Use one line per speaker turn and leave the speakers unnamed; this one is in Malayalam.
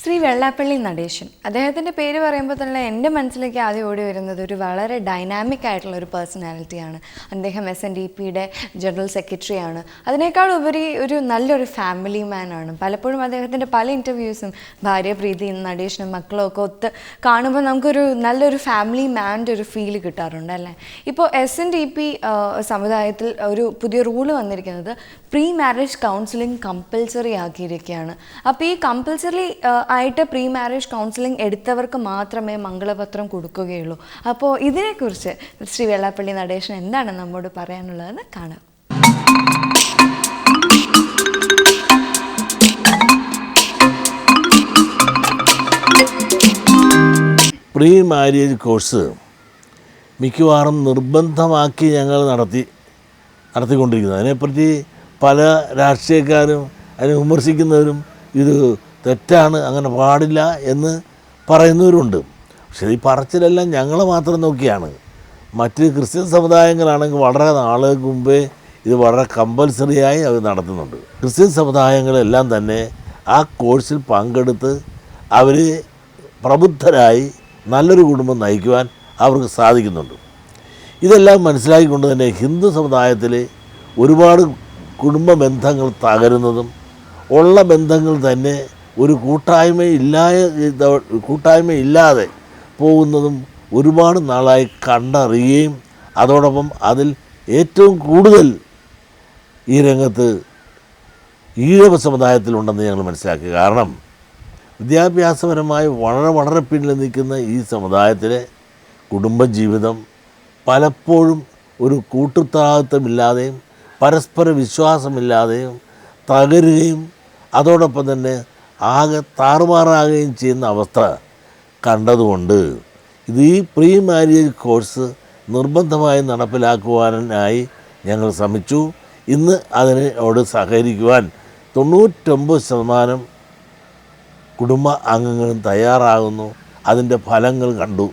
ശ്രീ വെള്ളാപ്പള്ളി നടേശൻ അദ്ദേഹത്തിൻ്റെ പേര് പറയുമ്പോൾ തന്നെ എൻ്റെ മനസ്സിലേക്ക് ആദ്യം ഓടി വരുന്നത് ഒരു വളരെ ഡൈനാമിക് ആയിട്ടുള്ള ഒരു പേഴ്സണാലിറ്റിയാണ്. അദ്ദേഹം SNDPയുടെ ജനറൽ സെക്രട്ടറിയാണ്. അതിനേക്കാൾ ഉപരി ഒരു നല്ലൊരു ഫാമിലി മാനാണ്. പലപ്പോഴും അദ്ദേഹത്തിൻ്റെ പല ഇൻ്റർവ്യൂസും ഭാര്യ പ്രീതി നടേശനും മക്കളും ഒക്കെ ഒത്ത് കാണുമ്പോൾ നമുക്കൊരു നല്ലൊരു ഫാമിലി മാൻ്റെ ഒരു ഫീൽ കിട്ടാറുണ്ട് അല്ലേ. ഇപ്പോൾ SNDP സമുദായത്തിൽ ഒരു പുതിയ റൂള് വന്നിരിക്കുന്നത് പ്രീ മാരേജ് കൗൺസിലിംഗ് കമ്പൽസറി ആക്കിയിരിക്കുകയാണ്. അപ്പോൾ ഈ കമ്പൽസറി ആയിട്ട് പ്രീ മാരേജ് കൗൺസിലിംഗ് എടുത്തവർക്ക് മാത്രമേ മംഗളപത്രം കൊടുക്കുകയുള്ളൂ. അപ്പോൾ ഇതിനെക്കുറിച്ച് ശ്രീ വെള്ളാപ്പള്ളി നടേശൻ എന്താണ് നമ്മോട് പറയാനുള്ളതെന്ന് കാണാം.
പ്രീ മാരേജ് കോഴ്സ് മിക്കവാറും നിർബന്ധമാക്കി ഞങ്ങൾ നടത്തിക്കൊണ്ടിരിക്കുന്നത്. അതിനെപ്പറ്റി പല രാഷ്ട്രീയക്കാരും അതിനെ വിമർശിക്കുന്നവരും ഇത് തെറ്റാണ്, അങ്ങനെ പാടില്ല എന്ന് പറയുന്നവരുണ്ട്. പക്ഷേ ഈ പറച്ചിലെല്ലാം ഞങ്ങളെ മാത്രം നോക്കിയാണ്. മറ്റ് ക്രിസ്ത്യൻ സമുദായങ്ങളാണെങ്കിൽ വളരെ നാളുകൾക്ക് മുമ്പേ ഇത് വളരെ കമ്പൽസറിയായി അവർ നടത്തുന്നുണ്ട്. ക്രിസ്ത്യൻ സമുദായങ്ങളെല്ലാം തന്നെ ആ കോഴ്സിൽ പങ്കെടുത്ത് അവർ പ്രബുദ്ധരായി നല്ലൊരു കുടുംബം നയിക്കുവാൻ അവർക്ക് സാധിക്കുന്നുണ്ട്. ഇതെല്ലാം മനസ്സിലാക്കിക്കൊണ്ട് തന്നെ ഹിന്ദു സമുദായത്തിൽ ഒരുപാട് കുടുംബ ബന്ധങ്ങൾ തകരുന്നതും ഉള്ള ബന്ധങ്ങൾ തന്നെ ഒരു കൂട്ടായ്മയില്ലാതെ പോകുന്നതും ഒരുപാട് നാളായി കണ്ടറിയുകയും അതോടൊപ്പം അതിൽ ഏറ്റവും കൂടുതൽ ഈ രംഗത്ത് ഈഴവ സമുദായത്തിലുണ്ടെന്ന് ഞങ്ങൾ മനസ്സിലാക്കി. കാരണം വിദ്യാഭ്യാസപരമായി വളരെ പിന്നിൽ നിൽക്കുന്ന ഈ സമുദായത്തിലെ കുടുംബജീവിതം പലപ്പോഴും ഒരു കൂട്ടുത്തരവാദിത്തമില്ലാതെയും പരസ്പര വിശ്വാസമില്ലാതെയും തകരുകയും അതോടൊപ്പം തന്നെ ആകെ താറുമാറാകുകയും ചെയ്യുന്ന അവസ്ഥ കണ്ടതുകൊണ്ട് ഈ പ്രീ മാരേജ് കോഴ്സ് നിർബന്ധമായി നടപ്പിലാക്കുവാനായി ഞങ്ങൾ ശ്രമിച്ചു. ഇന്ന് അതിനോട് സഹകരിക്കുവാൻ 99% കുടുംബ അംഗങ്ങളും തയ്യാറാകുന്നു. അതിൻ്റെ ഫലങ്ങൾ കണ്ടു.